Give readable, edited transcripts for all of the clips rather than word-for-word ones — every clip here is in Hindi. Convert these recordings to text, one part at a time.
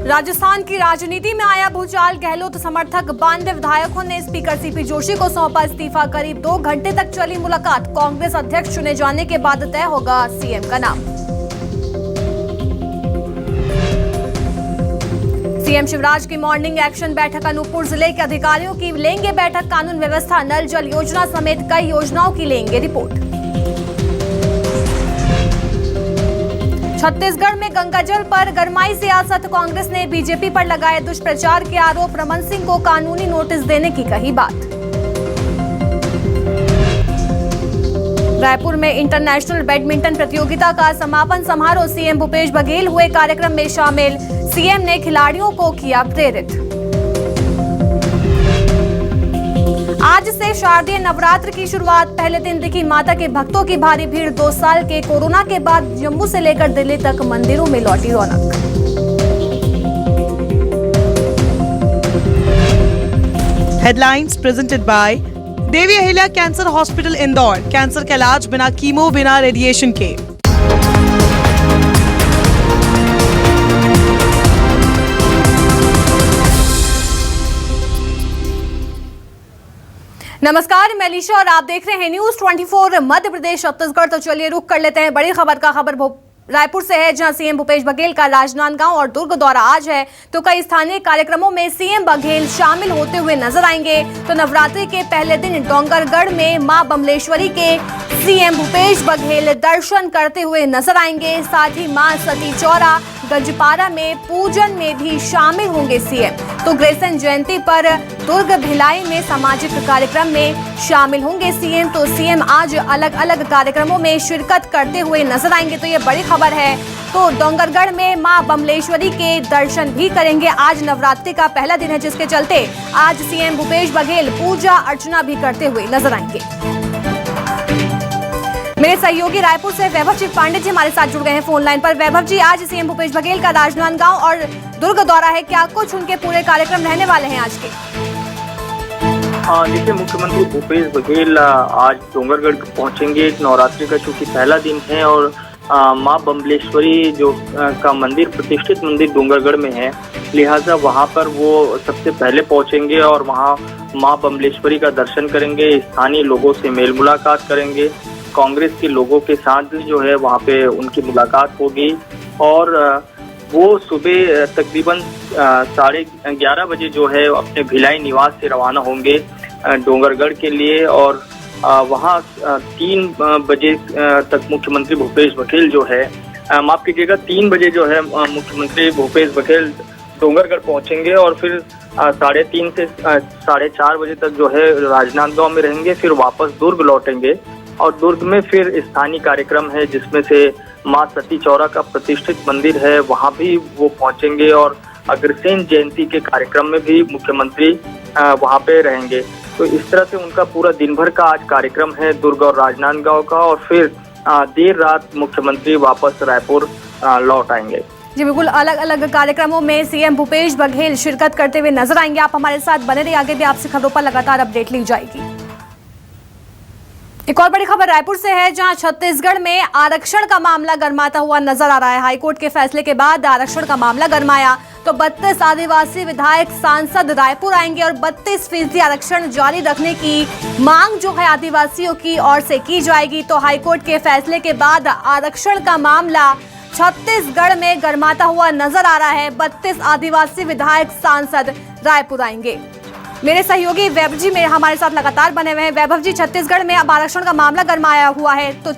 राजस्थान की राजनीति में आया भूचाल। गहलोत समर्थक 92 विधायकों ने स्पीकर सीपी जोशी को सौंपा इस्तीफा। करीब 2 घंटे तक चली मुलाकात। कांग्रेस अध्यक्ष चुने जाने के बाद तय होगा सीएम का नाम। सीएम शिवराज की मॉर्निंग एक्शन बैठक। अनूपपुर जिले के अधिकारियों की लेंगे बैठक। कानून व्यवस्था, नल जल योजना समेत कई योजनाओं की लेंगे रिपोर्ट। छत्तीसगढ़ में गंगाजल पर गरमाई सियासत। कांग्रेस ने बीजेपी पर लगाए दुष्प्रचार के आरोप। रमन सिंह को कानूनी नोटिस देने की कही बात। रायपुर में इंटरनेशनल बैडमिंटन प्रतियोगिता का समापन समारोह। सीएम भूपेश बघेल हुए कार्यक्रम में शामिल। सीएम ने खिलाड़ियों को किया प्रेरित। आज से शारदीय नवरात्र की शुरुआत। पहले दिन दिखी माता के भक्तों की भारी भीड़। 2 साल के कोरोना के बाद जम्मू से लेकर दिल्ली तक मंदिरों में लौटी रौनक। Headlines presented by Devi Ahilya cancer hospital Indore. Cancer का इलाज बिना कीमो, बिना रेडिएशन के। नमस्कार, मैं अलीशा और आप देख रहे हैं न्यूज 24 मध्य प्रदेश छत्तीसगढ़। तो चलिए रुक कर लेते हैं बड़ी खबर का। खबर रायपुर से है, जहां सीएम भूपेश बघेल का राजनांदगांव और दुर्ग दौरा आज है। तो कई स्थानीय कार्यक्रमों में सीएम बघेल शामिल होते हुए नजर आएंगे। तो नवरात्रि के पहले दिन डोंगरगढ़ में मां बमलेश्वरी के सीएम भूपेश बघेल दर्शन करते हुए नजर आएंगे। साथ ही मां सती चौरा गंजपारा में पूजन में भी शामिल होंगे सीएम। तो ग्रेसन जयंती पर दुर्ग भिलाई में सामाजिक कार्यक्रम में शामिल होंगे सीएम। तो सीएम आज अलग अलग कार्यक्रमों में शिरकत करते हुए नजर आएंगे। तो ये बड़ी खबर है। तो डोंगरगढ़ में मां बमलेश्वरी के दर्शन भी करेंगे। आज नवरात्रि का पहला दिन है, जिसके चलते आज सीएम भूपेश बघेल पूजा अर्चना भी करते हुए नजर आएंगे। मेरे सहयोगी रायपुर से वैभव जी पांडे जी हमारे साथ जुड़ गए हैं फोन लाइन पर। वैभव जी, आज सीएम भूपेश बघेल का राजनांदगांव और दुर्ग दौरा है, क्या कुछ उनके पूरे कार्यक्रम रहने वाले हैं आज के? देखिए, मुख्यमंत्री भूपेश बघेल आज डोंगरगढ़ पहुंचेंगे। नवरात्रि का चूंकि पहला दिन है और मां बमलेश्वरी जो का मंदिर, प्रतिष्ठित मंदिर डोंगरगढ़ में है, लिहाजा वहां पर वो सबसे पहले पहुंचेंगे और वहां मां बमलेश्वरी का दर्शन करेंगे। स्थानीय लोगों से मेल मुलाकात करेंगे। कांग्रेस के लोगों के साथ भी जो है वहाँ पे उनकी मुलाकात होगी और वो सुबह तकरीबन 11:30 बजे जो है अपने भिलाई निवास से रवाना होंगे डोंगरगढ़ के लिए। और वहाँ 3 बजे तक मुख्यमंत्री भूपेश बघेल जो है, माफ कीजिएगा, 3 बजे जो है मुख्यमंत्री भूपेश बघेल डोंगरगढ़ पहुँचेंगे और फिर 3:30 से 4:30 बजे तक जो है राजनांदगांव में रहेंगे। फिर वापस दुर्ग लौटेंगे और दुर्ग में फिर स्थानीय कार्यक्रम है, जिसमें से मां सती चौरा का प्रतिष्ठित मंदिर है, वहां भी वो पहुंचेंगे। और अग्रसेन जयंती के कार्यक्रम में भी मुख्यमंत्री वहां पे रहेंगे। तो इस तरह से उनका पूरा दिन भर का आज कार्यक्रम है दुर्ग और राजनांदगांव का। और फिर देर रात मुख्यमंत्री वापस रायपुर लौट आएंगे। जी बिल्कुल, अलग अलग कार्यक्रमों में सीएम भूपेश बघेल शिरकत करते हुए नजर आएंगे। आप हमारे साथ बने रहिए, आगे भी आपसे खबरों पर लगातार अपडेट ली जाएगी। एक और बड़ी खबर रायपुर से है, जहां छत्तीसगढ़ में आरक्षण का मामला गरमाता हुआ नजर आ रहा है। हाईकोर्ट के फैसले के बाद आरक्षण का मामला गरमाया। तो 32 आदिवासी विधायक सांसद रायपुर आएंगे और 32% आरक्षण जारी रखने की मांग जो है आदिवासियों की ओर से की जाएगी। तो हाईकोर्ट के फैसले के बाद आरक्षण का मामला छत्तीसगढ़ में गरमाता हुआ नजर आ रहा है। 32 आदिवासी विधायक सांसद रायपुर आएंगे। मेरे सहयोगी वैभव जी हमारे साथ लगातार बने हुए हैं। वैभव जी, छत्तीसगढ़ में अब आरक्षण का मामला गरमाया हुआ है। तो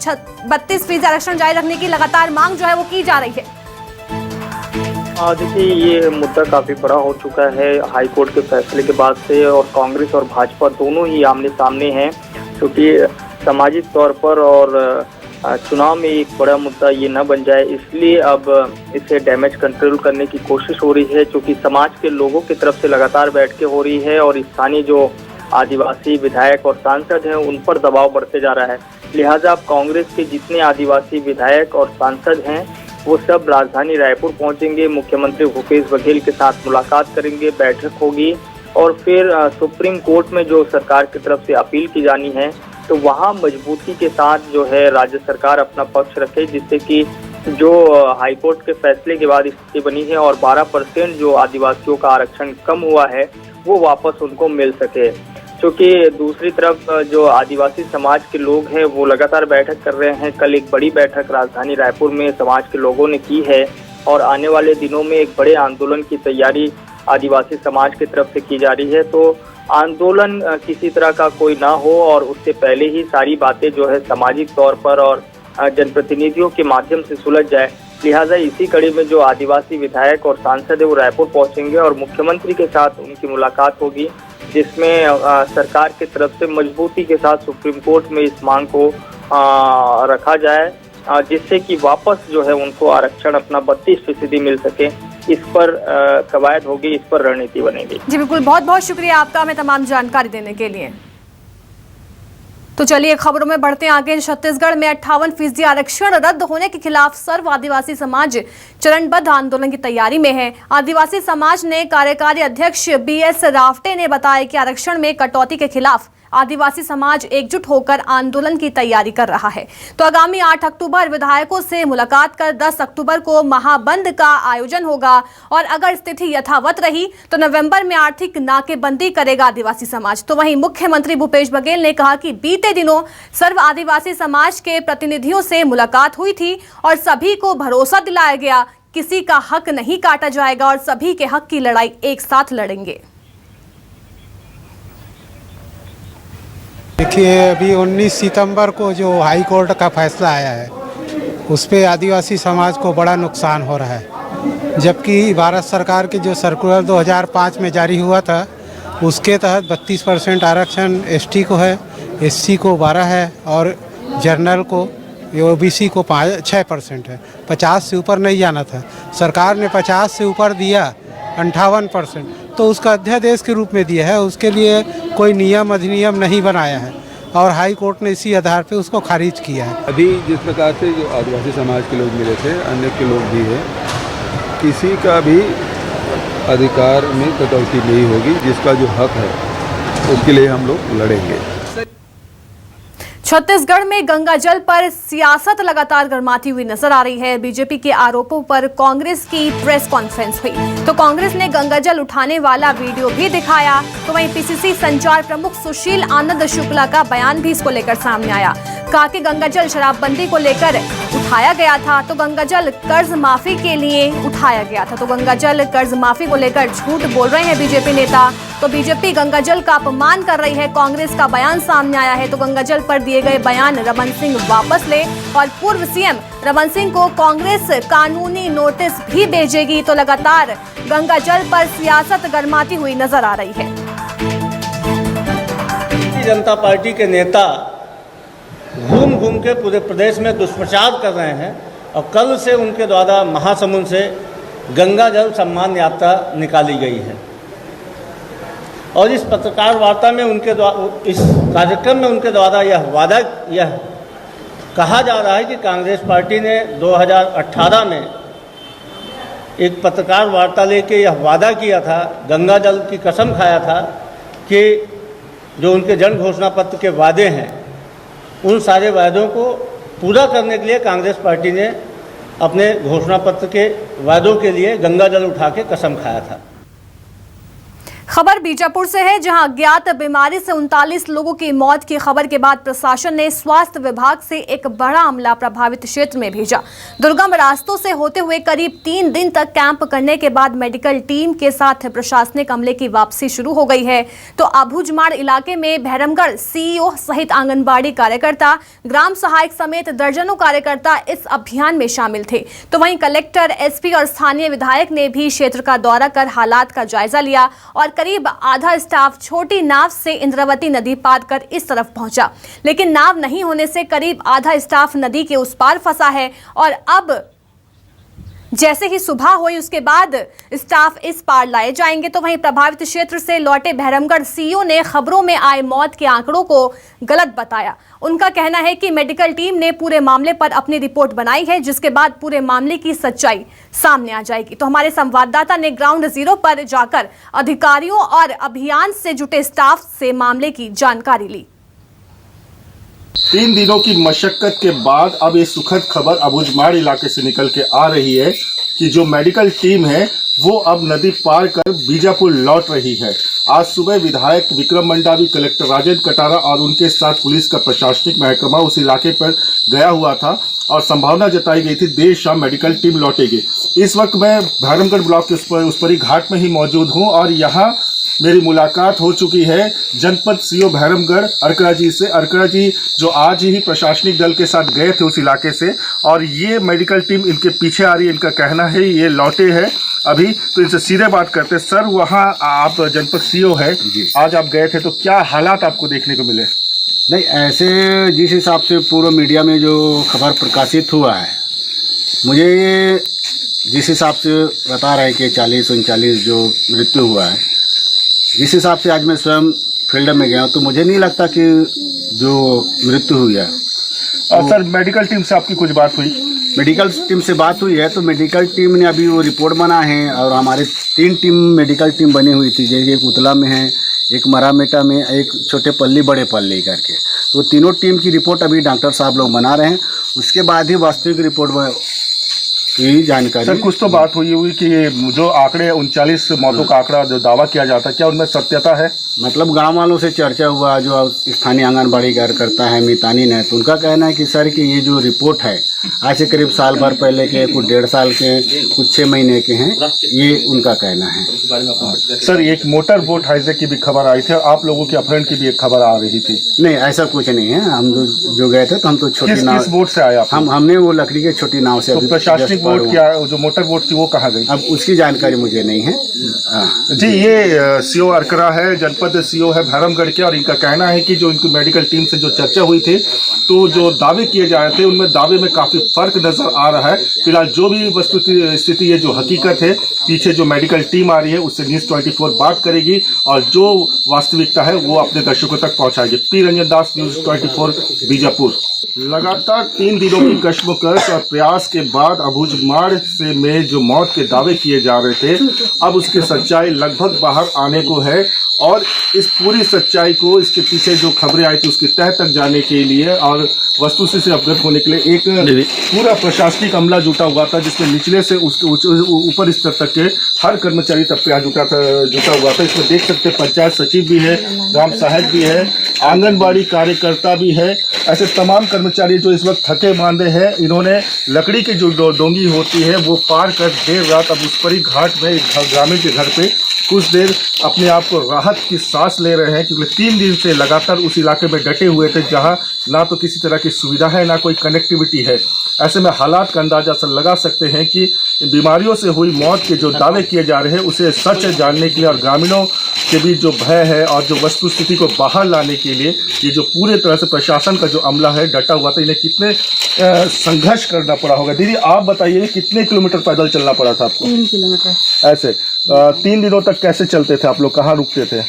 32% आरक्षण जारी रखने की लगातार मांग जो है वो की जा रही है। देखिए, ये मुद्दा काफी बड़ा हो चुका है हाईकोर्ट के फैसले के बाद से, और कांग्रेस और भाजपा दोनों ही आमने सामने हैं, क्योंकि सामाजिक तौर पर और चुनाव में एक बड़ा मुद्दा ये न बन जाए, इसलिए अब इसे डैमेज कंट्रोल करने की कोशिश हो रही है, क्योंकि समाज के लोगों की तरफ से लगातार बैठकें हो रही है और स्थानीय जो आदिवासी विधायक और सांसद हैं उन पर दबाव बढ़ते जा रहा है। लिहाजा अब कांग्रेस के जितने आदिवासी विधायक और सांसद हैं वो सब राजधानी रायपुर पहुंचेंगे। मुख्यमंत्री भूपेश बघेल के साथ मुलाकात करेंगे, बैठक होगी और फिर सुप्रीम कोर्ट में जो सरकार की तरफ से अपील की जानी है तो वहाँ मजबूती के साथ जो है राज्य सरकार अपना पक्ष रखे, जिससे कि जो हाईकोर्ट के फैसले के बाद स्थिति बनी है और 12% जो आदिवासियों का आरक्षण कम हुआ है वो वापस उनको मिल सके। क्योंकि दूसरी तरफ जो आदिवासी समाज के लोग हैं वो लगातार बैठक कर रहे हैं। कल एक बड़ी बैठक राजधानी रायपुर में समाज के लोगों ने की है और आने वाले दिनों में एक बड़े आंदोलन की तैयारी आदिवासी समाज की तरफ से की जा रही है। तो आंदोलन किसी तरह का कोई ना हो और उससे पहले ही सारी बातें जो है सामाजिक तौर पर और जनप्रतिनिधियों के माध्यम से सुलझ जाए। लिहाजा इसी कड़ी में जो आदिवासी विधायक और सांसद है वो रायपुर पहुंचेंगे और मुख्यमंत्री के साथ उनकी मुलाकात होगी, जिसमें सरकार की तरफ से मजबूती के साथ सुप्रीम कोर्ट में इस मांग को रखा जाए, जिससे कि वापस जो है उनको आरक्षण अपना 32% मिल सके। इस पर कवायद होगी, इस पर रणनीति बनेगी। जी बिल्कुल, बहुत बहुत शुक्रिया आपका हमें तमाम जानकारी देने के लिए। तो चलिए खबरों में बढ़ते हैं आगे। छत्तीसगढ़ में 58% आरक्षण रद्द होने के खिलाफ सर्व आदिवासी समाज चरणबद्ध आंदोलन की तैयारी में है। आदिवासी समाज ने कार्यकारी अध्यक्ष BS रावटे ने बताया कि आरक्षण में कटौती के खिलाफ आदिवासी समाज एकजुट होकर आंदोलन की तैयारी कर रहा है। तो आगामी 8 अक्टूबर विधायकों से मुलाकात कर 10 अक्टूबर को महाबंद का आयोजन होगा और अगर स्थिति यथावत रही तो नवंबर में आर्थिक नाकेबंदी करेगा आदिवासी समाज। तो वहीं मुख्यमंत्री भूपेश बघेल ने कहा कि बीते दिनों सर्व आदिवासी समाज के प्रतिनिधियों से मुलाकात हुई थी और सभी को भरोसा दिलाया गया, किसी का हक नहीं काटा जाएगा और सभी के हक की लड़ाई एक साथ लड़ेंगे। देखिए, अभी 19 सितंबर को जो हाई कोर्ट का फैसला आया है उस पे आदिवासी समाज को बड़ा नुकसान हो रहा है, जबकि भारत सरकार के जो सर्कुलर 2005 में जारी हुआ था उसके तहत 32% आरक्षण ST को है, SC को 12 है और जनरल को OBC को 6% है। 50 से ऊपर नहीं जाना था। सरकार ने 50 से ऊपर दिया 58%, तो उसका अध्यादेश के रूप में दिया है, उसके लिए कोई नियम अधिनियम नहीं बनाया है और हाई कोर्ट ने इसी आधार पे उसको खारिज किया है। अभी जिस प्रकार से जो आदिवासी समाज के लोग मिले थे, अन्य के लोग भी हैं, किसी का भी अधिकार में कटौती नहीं होगी। जिसका जो हक है उसके लिए हम लोग लड़ेंगे। छत्तीसगढ़ में गंगा जल पर सियासत लगातार गर्माती हुई नजर आ रही है। बीजेपी के आरोपों पर कांग्रेस की प्रेस कॉन्फ्रेंस हुई तो कांग्रेस ने गंगा जल उठाने वाला वीडियो भी दिखाया। तो वहीं PCC संचार प्रमुख सुशील आनंद शुक्ला का बयान भी इसको लेकर सामने आया। कहा कि गंगा जल शराबबंदी को लेकर उठाया गया था तो गंगा जल कर्ज माफी के लिए उठाया गया था। तो गंगा जल कर्ज माफी को लेकर झूठ बोल रहे हैं बीजेपी नेता। तो बीजेपी गंगा जल का अपमान कर रही है। कांग्रेस का बयान सामने आया है। तो गंगा जल पर दिए गए बयान रमन सिंह वापस ले और पूर्व CM रमन सिंह को कांग्रेस कानूनी नोटिस भी भेजेगी। तो लगातार गंगा जल पर सियासत गर्माती हुई नजर आ रही है। जनता पार्टी के नेता घूम घूम के पूरे प्रदेश में दुष्प्रचार कर रहे हैं और कल से उनके द्वारा महासमुंद से गंगा जल सम्मान यात्रा निकाली गई है और इस पत्रकार वार्ता में उनके द्वारा, इस कार्यक्रम में उनके द्वारा यह कहा जा रहा है कि कांग्रेस पार्टी ने 2018 में एक पत्रकार वार्ता लेके यह वादा किया था, गंगा जल की कसम खाया था कि जो उनके जन घोषणा पत्र के वादे हैं उन सारे वादों को पूरा करने के लिए कांग्रेस पार्टी ने अपने घोषणा पत्र के वादों के लिए गंगा जल उठा के कसम खाया था। खबर बीजापुर से है, जहां अज्ञात बीमारी से 39 लोगों की मौत की खबर के बाद प्रशासन ने स्वास्थ्य विभाग से एक बड़ा अमला प्रभावित क्षेत्र में भेजा। दुर्गम रास्तों से होते हुए करीब 3 दिन तक कैंप करने के बाद मेडिकल टीम के साथ प्रशासनिक अमले की वापसी शुरू हो गई है। तो अबूझमाड़ इलाके में भैरमगढ़ CEO सहित आंगनबाड़ी कार्यकर्ता, ग्राम सहायक समेत दर्जनों कार्यकर्ता इस अभियान में शामिल थे। तो वहीं कलेक्टर, SP और स्थानीय विधायक ने भी क्षेत्र का दौरा कर हालात का जायजा लिया और करीब आधा स्टाफ छोटी नाव से इंद्रावती नदी पार कर इस तरफ पहुंचा, लेकिन नाव नहीं होने से करीब आधा स्टाफ नदी के उस पार फंसा है और अब जैसे ही सुबह हुई उसके बाद स्टाफ इस पार लाए जाएंगे। तो वहीं प्रभावित क्षेत्र से लौटे भैरमगढ़ CEO ने खबरों में आए मौत के आंकड़ों को गलत बताया। उनका कहना है कि मेडिकल टीम ने पूरे मामले पर अपनी रिपोर्ट बनाई है, जिसके बाद पूरे मामले की सच्चाई सामने आ जाएगी। तो हमारे संवाददाता ने ग्राउंड जीरो पर जाकर अधिकारियों और अभियान से जुटे स्टाफ से मामले की जानकारी ली। 3 दिनों की मशक्कत के बाद अब ये सुखद खबर अबुझमाड़ इलाके से निकल के आ रही है कि जो मेडिकल टीम है वो अब नदी पार कर बीजापुर लौट रही है। आज सुबह विधायक विक्रम मंडावी, कलेक्टर राजेंद्र कटारा और उनके साथ पुलिस का प्रशासनिक महकमा उस इलाके पर गया हुआ था और संभावना जताई गई थी देर शाम मेडिकल टीम लौटेगी। इस वक्त मैं भैरमगढ़ ब्लॉक के उस परी घाट में ही मौजूद हूँ और यहाँ मेरी मुलाकात हो चुकी है जनपद सीओ भैरमगढ़ अर्करा जी से। अर्करा जी जो आज ही प्रशासनिक दल के साथ गए थे उस इलाके से और ये मेडिकल टीम इनके पीछे आ रही है, इनका कहना है ये लौटे हैं अभी, तो इनसे सीधे बात करते हैं। सर, वहाँ आप जनपद सीओ है, आज आप गए थे तो क्या हालात आपको देखने को मिले? नहीं, ऐसे जिस हिसाब से पूरा मीडिया में जो खबर प्रकाशित हुआ है, मुझे ये जिस हिसाब से बता रहे हैं कि 40-39 जो मृत्यु हुआ है, जिस हिसाब से आज मैं स्वयं फील्ड में गया हूँ तो मुझे नहीं लगता कि जो मृत्यु हुई है। सर, मेडिकल टीम से आपकी कुछ बात हुई? मेडिकल टीम से बात हुई है तो मेडिकल टीम ने अभी वो रिपोर्ट बना है और हमारे 3 टीम मेडिकल टीम बनी हुई थी, जैसे एक उतला में है, एक मरामेटा में, एक छोटे पल्ली बड़े पल्ली करके। तो तीनों टीम की रिपोर्ट अभी डॉक्टर साहब लोग बना रहे हैं, उसके बाद ही वास्तविक रिपोर्ट की जानकारी। सर, कुछ तो बात हुई हुई कि जो आंकड़े 39 मौतों का आंकड़ा जो दावा किया जाता है, क्या उनमें सत्यता है? मतलब गांव वालों से चर्चा हुआ, जो स्थानीय आंगनबाड़ी कार्यकर्ता है मितानी ने, तो उनका कहना है कि सर कि ये जो रिपोर्ट है आज से करीब साल भर पहले के, कुछ 1.5 साल के, कुछ 6 महीने के हैं, ये उनका कहना है। सर, एक मोटर बोट हाईजैक की भी खबर आई थी, आप लोगों के अपहरण की भी एक खबर आ रही थी। नहीं, ऐसा कुछ नहीं है। हम जो गए थे तो हम तो छोटी नाव, किस बोट से आया? हमने वो लकड़ी के छोटी नाव से। तो प्रशासनिक बोट क्या, जो मोटर बोट थी वो कहाँ गई? अब उसकी जानकारी मुझे नहीं है। जी, ये सीओ अर्करा है, जनपद सीओ है भैरमगढ़ के, और इनका कहना है कि जो इनकी मेडिकल टीम से जो चर्चा हुई थी तो जो दावे किए जा रहे थे उनमें दावे में काफी फर्क नजर आ रहा है। फिलहाल जो भी वस्तु स्थिति है, जो हकीकत है, पीछे जो मेडिकल टीम आ रही है उससे न्यूज़ 24 बात करेगी और जो वास्तविकता है वो अपने दर्शकों तक पहुंचाएगी। पी रंजन दास, न्यूज़ 24 बीजापुर। लगातार 3 दिनों की कश्मकश और प्रयास के बाद अबुझमाड़ से में जो मौत के दावे किए जा रहे थे, अब उसकी सच्चाई लगभग बाहर आने को है और इस पूरी सच्चाई को, इसके पीछे जो खबरें आई थी उसकी तह तक जाने के लिए और वस्तुस्थिति से अवगत होने के लिए एक पूरा प्रशासनिक अमला जुटा हुआ था, जिसमें निचले से उसके ऊपर स्तर तक के हर कर्मचारी तबके यहाँ जुटा हुआ था। इसमें देख सकते पंचायत सचिव भी है, ग्राम सहायक भी है, आंगनबाड़ी कार्यकर्ता भी है, ऐसे तमाम कर्मचारी जो इस वक्त थके मांदे हैं। इन्होंने लकड़ी की जो डोंगी होती है वो पार कर देर रात अब उस परी घाट में ग्रामीण के घर पे कुछ देर अपने आप को राहत की सांस ले रहे हैं, क्योंकि 3 दिन से लगातार उस इलाके में डटे हुए थे जहां ना तो किसी तरह की सुविधा है, ना कोई कनेक्टिविटी है। ऐसे में हालात का अंदाजा लगा सकते हैं कि बीमारियों से हुई मौत के जो दावे किए जा रहे हैं उसे सच जानने के लिए और ग्रामीणों के बीच जो भय है और जो वस्तुस्थिति को बाहर लाने के लिए ये जो पूरे तरह से प्रशासन का जो अमला है डटा हुआ था, इन्हें कितने संघर्ष करना पड़ा होगा। दीदी, आप बताइए कितने किलोमीटर पैदल चलना पड़ा था आपको? 3 किलोमीटर। ऐसे 3 दिनों तक कैसे चलते थे आप लोग? कहाँ रुकते थे?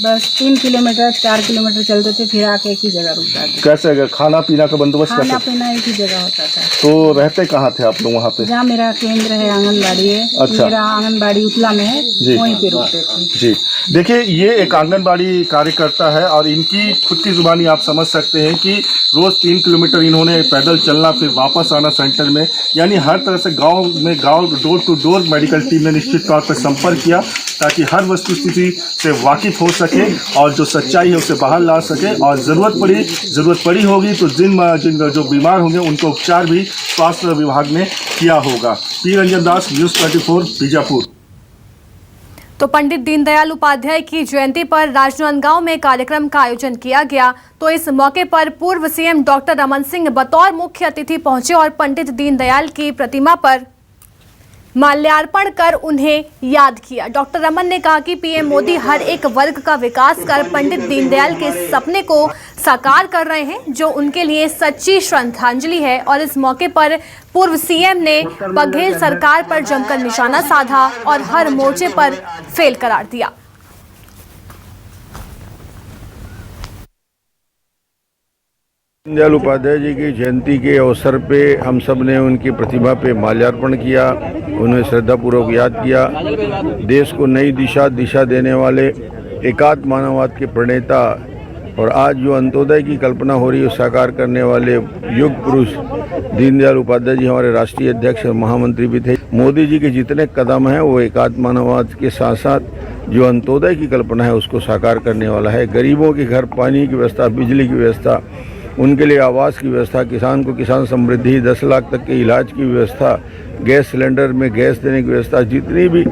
बस 3 किलोमीटर 4 किलोमीटर चलते थे, फिर आके एक ही जगह रुकता था। कैसे अगर खाना पीना का बंदोबस्त खाना कैसे? पीना एक ही जगह होता था। तो रहते कहाँ थे आप लोग वहाँ पे? जहाँ मेरा केंद्र है, आंगनबाड़ी है। अच्छा। मेरा आंगनबाड़ी उतला में है, वहीं पे रुकते थे। जी, देखिए ये एक आंगनबाड़ी कार्यकर्ता है और इनकी खुद की जुबानी आप समझ सकते हैं कि रोज 3 किलोमीटर इन्होंने पैदल चलना, फिर वापस आना सेंटर में, यानी हर तरह से गांव door to door medical team ने निश्चित तौर पर संपर्क किया ताकि हर वस्तुस्थिति से वाकिफ हो सके और जो सच्चाई है उसे बाहर ला सके और जरूरत पड़ी होगी तो जिन जो बीमार होंगे उनको उपचार भी स्वास्थ्य विभाग ने किया होगा। पी रंजन दास, न्यूज़ 24 बीजापुर। तो पंडित दीनदयाल उपाध्याय की जयंती पर राजनांदगांव में कार्यक्रम का आयोजन किया गया। तो इस मौके पर पूर्व सीएम डॉक्टर रमन सिंह बतौर मुख्य अतिथि पहुंचे और पंडित दीनदयाल की प्रतिमा पर माल्यार्पण कर उन्हें याद किया। डॉक्टर रमन ने कहा कि पीएम मोदी हर एक वर्ग का विकास कर पंडित दीनदयाल के सपने को साकार कर रहे हैं, जो उनके लिए सच्ची श्रद्धांजलि है। और इस मौके पर पूर्व सीएम ने बघेल सरकार पर जमकर निशाना साधा और हर मोर्चे पर फेल करार दिया। दीनदयाल उपाध्याय जी की जयंती के अवसर पे हम सब ने उनकी प्रतिमा पे माल्यार्पण किया, उन्हें श्रद्धापूर्वक याद किया। देश को नई दिशा देने वाले एकात्म मानववाद के प्रणेता और आज जो अंत्योदय की कल्पना हो रही है साकार करने वाले युग पुरुष दीनदयाल उपाध्याय जी हमारे राष्ट्रीय अध्यक्ष और महामंत्री भी थे। मोदी जी के जितने कदम हैं वो एकात्म मानववाद के साथ साथ जो अंत्योदय की कल्पना है उसको साकार करने वाला है। गरीबों के घर पानी की व्यवस्था, बिजली की व्यवस्था, उनके लिए आवास की व्यवस्था, किसान को किसान समृद्धि, 10 लाख तक के इलाज की व्यवस्था, गैस सिलेंडर में गैस देने की व्यवस्था, जितनी भी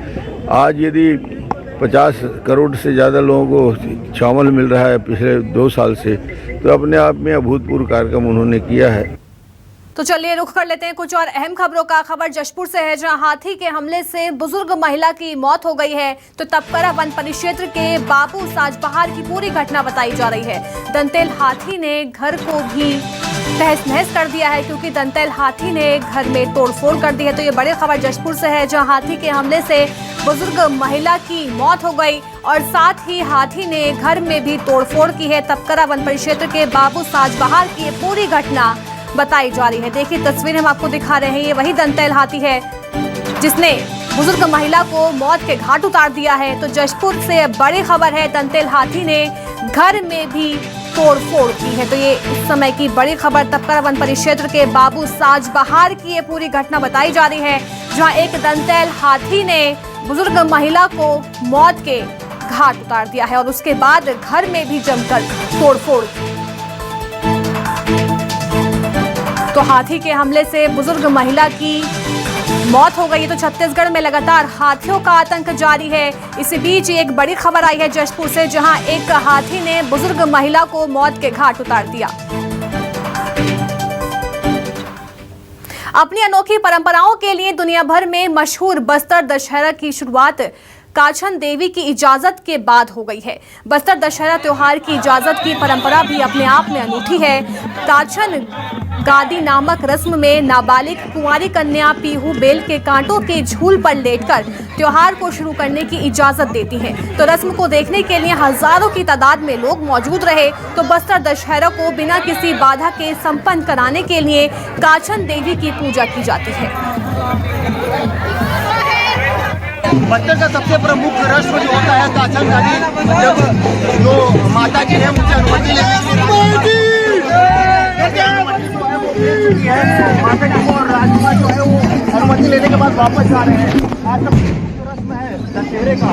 आज यदि 50 करोड़ से ज़्यादा लोगों को चावल मिल रहा है पिछले 2 साल से, तो अपने आप में अभूतपूर्व कार्यक्रम उन्होंने किया है। तो चलिए रुख कर लेते हैं कुछ और अहम खबरों का। खबर जशपुर से है, जहां हाथी के हमले से बुजुर्ग महिला की मौत हो गई है। तो तपकरा वन परिक्षेत्र के बाबू साजबहार की पूरी घटना बताई जा रही है। दंतैल हाथी ने घर को भी तहस नहस कर दिया है, क्योंकि दंतैल हाथी ने घर में तोड़फोड़ कर दी है। तो ये बड़ी खबर जशपुर से है, जहां हाथी के हमले से बुजुर्ग महिला की मौत हो गई और साथ ही हाथी ने घर में भी तोड़फोड़ की है। तपकरा वन परिक्षेत्र के बाबू साजबहार की ये पूरी घटना बताई जा रही है। देखिए तस्वीरें हम आपको दिखा रहे हैं, ये वही दंतैल हाथी है जिसने बुजुर्ग महिला को मौत के घाट उतार दिया है। तो जशपुर से बड़ी खबर है, दंतैल हाथी ने घर में भी तोड़फोड़ की है। तो ये इस समय की बड़ी खबर, तपकरा वन परिक्षेत्र के बाबू साजबहार की ये पूरी घटना बताई जा रही है, जहां एक दंतैल हाथी ने बुजुर्ग महिला को मौत के घाट उतार दिया है और उसके बाद घर में भी जमकर तोड़फोड़ की। तो हाथी के हमले से बुजुर्ग महिला की मौत हो गई है। तो छत्तीसगढ़ में लगातार हाथियों का आतंक जारी है। इसी बीच एक बड़ी खबर आई है जशपुर से, जहां एक हाथी ने बुजुर्ग महिला को मौत के घाट उतार दिया। अपनी अनोखी परंपराओं के लिए दुनिया भर में मशहूर बस्तर दशहरा की शुरुआत काछन देवी की इजाजत के बाद हो गई है। बस्तर दशहरा त्योहार की इजाजत की परंपरा भी अपने आप में अनूठी है। काछन गादी नामक रस्म में नाबालिग कुंवारी कन्या पीहू बेल के कांटों के झूल पर लेटकर त्योहार को शुरू करने की इजाजत देती है। तो रस्म को देखने के लिए हजारों की तादाद में लोग मौजूद रहे। तो बस्तर दशहरा को बिना किसी बाधा के संपन्न कराने के लिए काछन देवी की पूजा की जाती है। बस्तर का सबसे प्रमुख रस्म जो होता है काछन गादी, जब जो माता जी है उनसे अनुमति लेने माता जी को और राजकुमार जो है वो अनुमति लेने के बाद वापस आ रहे हैं। आज का रस्म है दशहरे का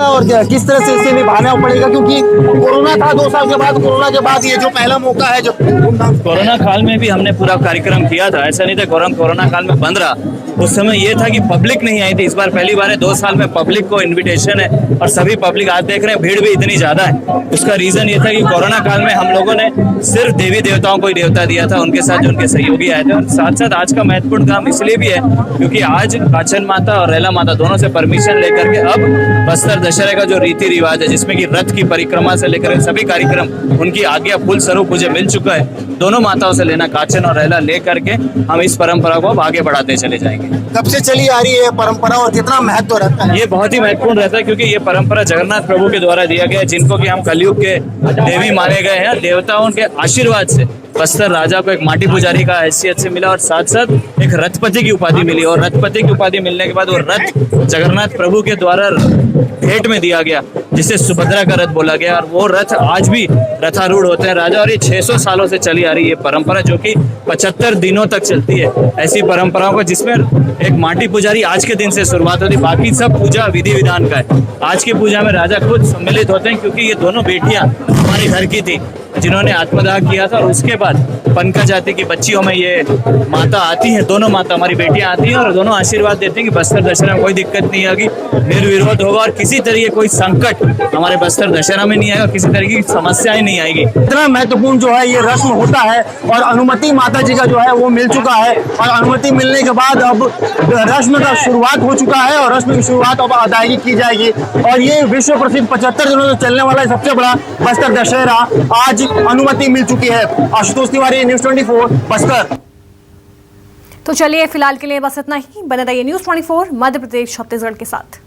और किस तरह से इसे निभाना पड़ेगा, क्योंकि कोरोना था 2 साल के बाद, कोरोना के बाद ये जो पहला मौका है जो कोरोना काल में भी हमने पूरा कार्यक्रम किया था। ऐसा नहीं था कोरोना काल में बंद रहा। उस समय ये था कि पब्लिक नहीं आई थी। इस बार पहली बार है 2 साल में पब्लिक को इनविटेशन है और सभी पब्लिक आज देख रहे हैं भीड़ भी इतनी ज्यादा है। उसका रीजन ये था कि कोरोना काल में हम लोगों ने सिर्फ देवी देवताओं को ही देवता दिया था, उनके साथ जो उनके सहयोगी आए थे। और साथ साथ आज का महत्वपूर्ण काम इसलिए भी है क्योंकि आज काछन माता और रेला माता दोनों से परमिशन लेकर के अब बस्तर दशहरे का जो रीति रिवाज है, जिसमें कि रथ की परिक्रमा से लेकर सभी कार्यक्रम उनकी आज्ञा फुल स्वरूप मुझे मिल चुका है। दोनों माताओं से लेना काछन और रेला ले करके हम इस परंपरा को अब आगे बढ़ाते चले जाएंगे। कब से चली आ रही है परंपरा और कितना महत्व रहता है? ये बहुत ही महत्वपूर्ण रहता है क्योंकि ये परंपरा जगन्नाथ प्रभु के द्वारा दिया गया है, जिनको कि हम कलयुग के देवी माने गए हैं। देवताओं के आशीर्वाद से बस्तर राजा को एक माटी पुजारी का हैसियत से मिला और साथ साथ एक रथपति की उपाधि मिली। और रथपति की उपाधि मिलने के बाद वो रथ जगन्नाथ प्रभु के द्वारा भेंट में दिया गया, जिसे सुभद्रा का रथ बोला गया। और वो रथ आज भी रथारूढ़ होते हैं राजा। और ये 600 सालों से चली आ रही है परंपरा, जो कि 75 दिनों तक चलती है। ऐसी परंपराओं को जिसमें एक माटी पुजारी आज के दिन से शुरुआत होती है, बाकी सब पूजा विधि विधान का है। आज की पूजा में राजा खुद सम्मिलित होते हैं, क्योंकि ये दोनों बेटियां हमारे घर की थी जिन्होंने आत्मदाह किया था। और उसके बाद पनका जाति की बच्चियों में ये माता आती है, दोनों माता हमारी बेटियां आती हैं और दोनों आशीर्वाद देती हैं कि बस्तर दशहरा में कोई दिक्कत नहीं होगी, निर्विरोध होगा और किसी तरह की कोई संकट हमारे बस्तर दशहरा में नहीं आएगा और किसी तरह की समस्याएं नहीं आएगी। इतना महत्वपूर्ण जो है ये रस्म होता है और अनुमति माता जी का जो है वो मिल चुका है। और अनुमति मिलने के बाद अब रस्म का शुरुआत हो चुका है और रस्म की शुरुआत अब अदायगी की जाएगी। और ये विश्व प्रसिद्ध 75 दिनों से चलने वाला सबसे बड़ा बस्तर दशहरा आज अनुमति मिल चुकी है। आशुतोष तिवारी, न्यूज़ 24 बस्तर। तो चलिए फिलहाल के लिए बस इतना ही। बने रहिए न्यूज़ 24 मध्य प्रदेश छत्तीसगढ़ के साथ।